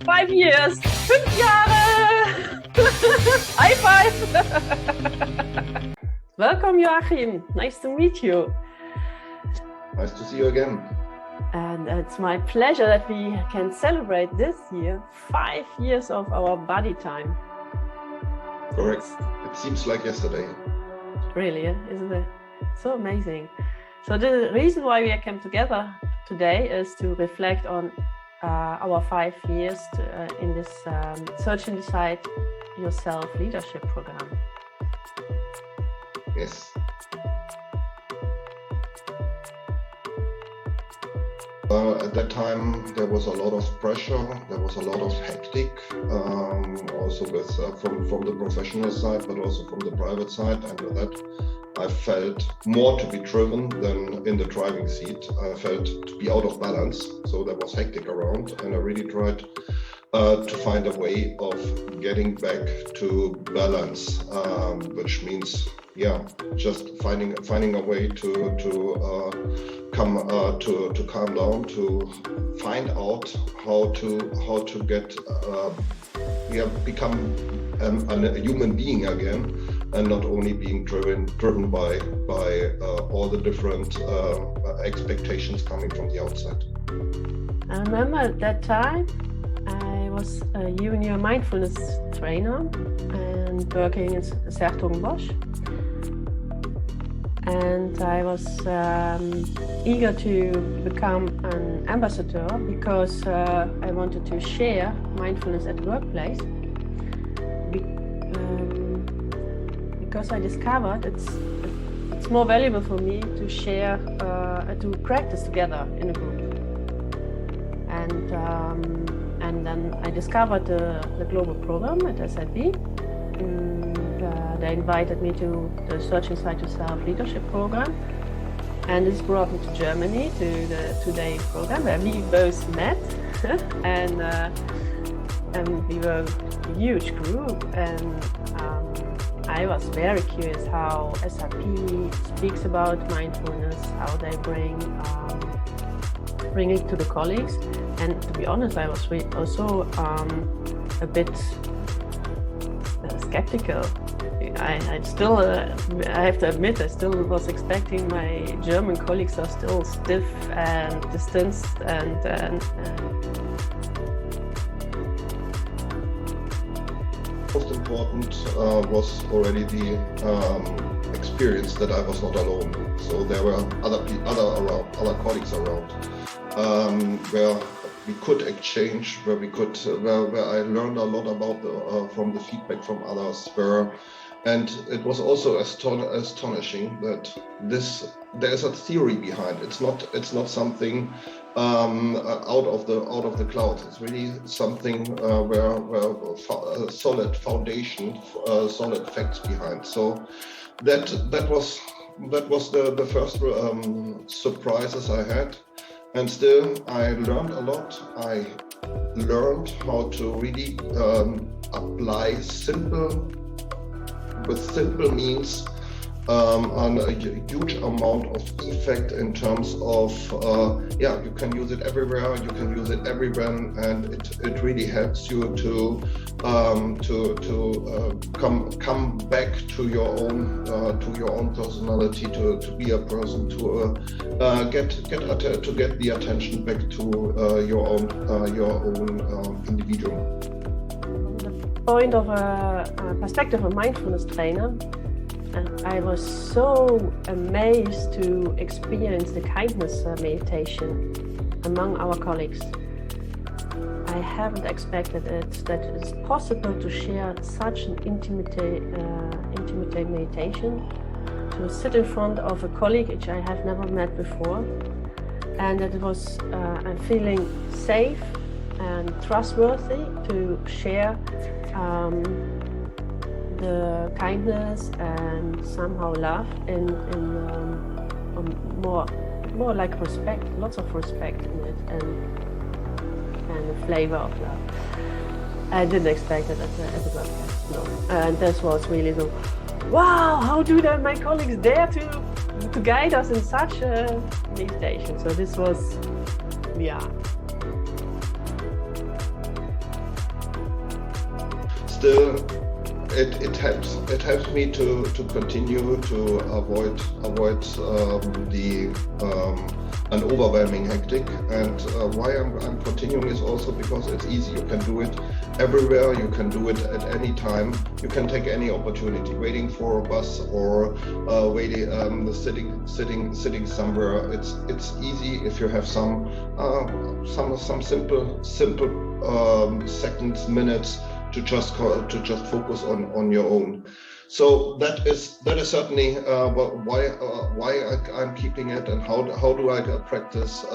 5 years, 5 Jahre. High five. Welcome, Joachim. Nice to meet you. Nice to see you again. And it's my pleasure that we can celebrate this year 5 years of our body time. Correct. It seems like yesterday. Really, isn't it? So amazing. So the reason why we came together today is to reflect on our 5 years in this Search and Decide Yourself leadership program. Yes. At that time, there was a lot of pressure. There was a lot of hectic, also with from the professional side, but also from the private side. And with that, I felt more to be driven than in the driving seat. I felt to be out of balance. So there was hectic around, and I really tried to find a way of getting back to balance, which means, just finding a way to calm down, to find out how to get become a human being again, and not only being driven by all the different expectations coming from the outside. I remember at that time I was a junior mindfulness trainer and working in Sertogenbosch. And I was eager to become an ambassador because I wanted to share mindfulness at the workplace. Because I discovered it's more valuable for me to share, to practice together in a group. And then I discovered the global program at SAP. They invited me to the Search and Decide Yourself leadership program, and this brought me to Germany to the two-day program where we both met, and we were a huge group, and I was very curious how SAP speaks about mindfulness, how they bring it to the colleagues, and to be honest, I was also a bit skeptical. I still, I have to admit, I still was expecting my German colleagues are still stiff and distanced and Most important was already the experience that I was not alone. So there were other colleagues around, where we could exchange, where I learned a lot about from the feedback from others. And it was also astonishing that there's a theory behind. It's not something out of the clouds. It's really something where a solid foundation, solid facts behind. So that was the first surprises I had. And still, I learned a lot. I learned how to really apply simple means on a huge amount of effect in terms of you can use it everywhere, you can use it everywhere, and it really helps you to come back to your own personality, to be a person, to get the attention back to your own individual. Point of a perspective of a mindfulness trainer, I was so amazed to experience the kindness meditation among our colleagues. I haven't expected that it's possible to share such an intimate meditation, to sit in front of a colleague which I have never met before, and that it was I'm feeling safe and trustworthy to share the kindness and somehow love in more like respect, lots of respect in it, and a flavor of love. I didn't expect it at the workplace, no. And this was really so, wow, how do my colleagues dare to guide us in such a meditation? So this was, still it helps me to continue to avoid an overwhelming hectic. And why I'm continuing is also because it's easy. You can do it everywhere. You can do it at any time. You can take any opportunity. Waiting for a bus or sitting somewhere. It's easy if you have some simple seconds, minutes to just focus on your own. So that is certainly why I'm keeping it, and how do I practice.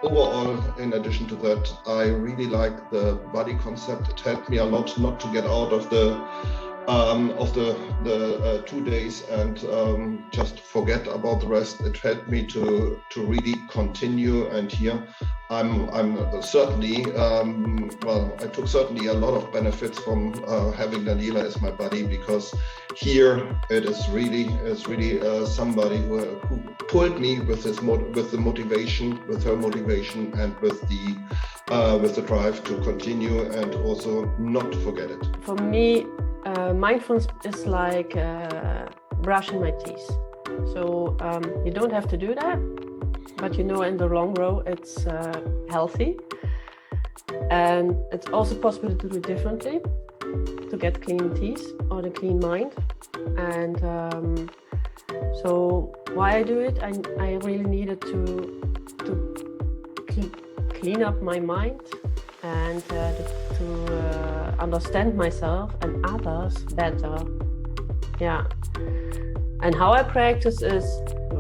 Overall, in addition to that, I really like the body concept. It helped me a lot not to get out of the 2 days and just forget about the rest. It helped me to really continue. And here I'm certainly I took certainly a lot of benefits from having Daniela as my buddy, because here it is really somebody who pulled me with her motivation, and with the drive to continue and also not to forget it. For me, mindfulness is like brushing my teeth. So you don't have to do that, but in the long run it's healthy, and it's also possible to do it differently, to get clean teeth or the clean mind. And so why I do it, I really needed to clean up my mind and to understand myself and others better. Yeah. And how I practice is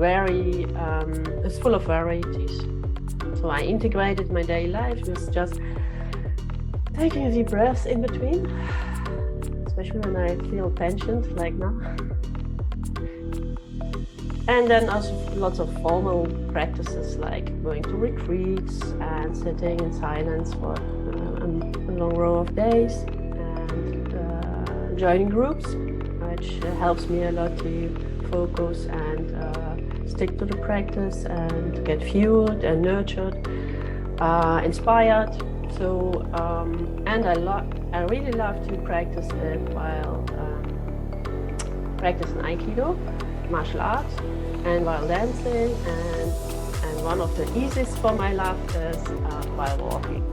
it's full of varieties. So I integrated my daily life with just taking a deep breath in between, especially when I feel tensioned like now. And then also lots of formal practices like going to retreats and sitting in silence for a long row of days, and joining groups, which helps me a lot to focus and stick to the practice and get fueled and nurtured, inspired. So and I really love to practice it while practicing Aikido, martial arts, and while dancing, and one of the easiest for my love is while walking.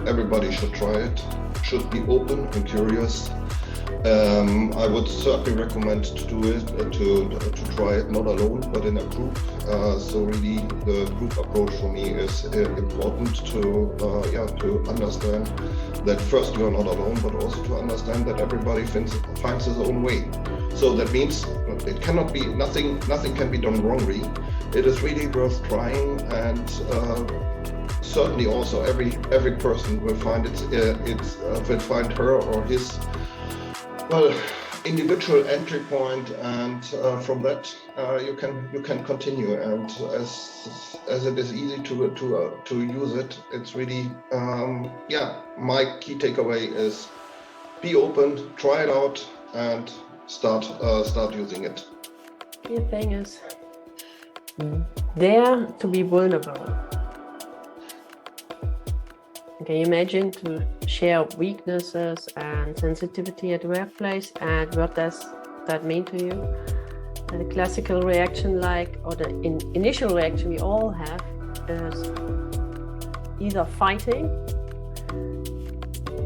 Everybody should try it, should be open and curious. I would certainly recommend to do it, to try it not alone, but in a group. So really, the group approach for me is important to understand that first you are not alone, but also to understand that everybody finds his own way. So that means it cannot be nothing can be done wrongly. It is really worth trying, and certainly also every person will find will find her or his individual entry point, and from that you can continue. And as it is easy to use it, it's really my key takeaway is be open, try it out, and start using it. The thing is, dare to be vulnerable. Can you imagine to share weaknesses and sensitivity at the workplace, and what does that mean to you? And the classical reaction, or the initial reaction we all have, is either fighting,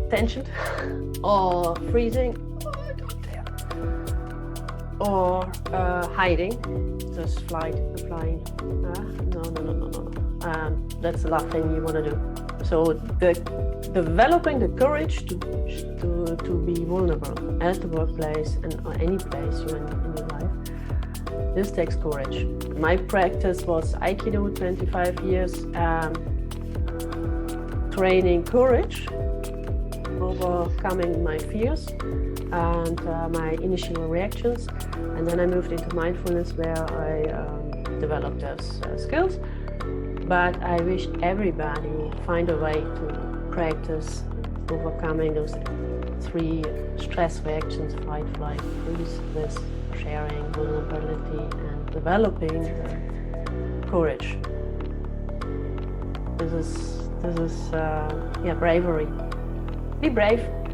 tension, or freezing, oh, I don't dare, or hiding, just flying. No. That's the last thing you want to do. So developing the courage to be vulnerable at the workplace or any place you're in your life, this takes courage. My practice was Aikido, 25 years, training courage, overcoming my fears and my initial reactions. And then I moved into mindfulness, where I developed those skills. But I wish everybody find a way to practice overcoming those 3 stress reactions: fight, flight, freeze, with sharing, vulnerability, and developing courage. This is bravery. Be brave.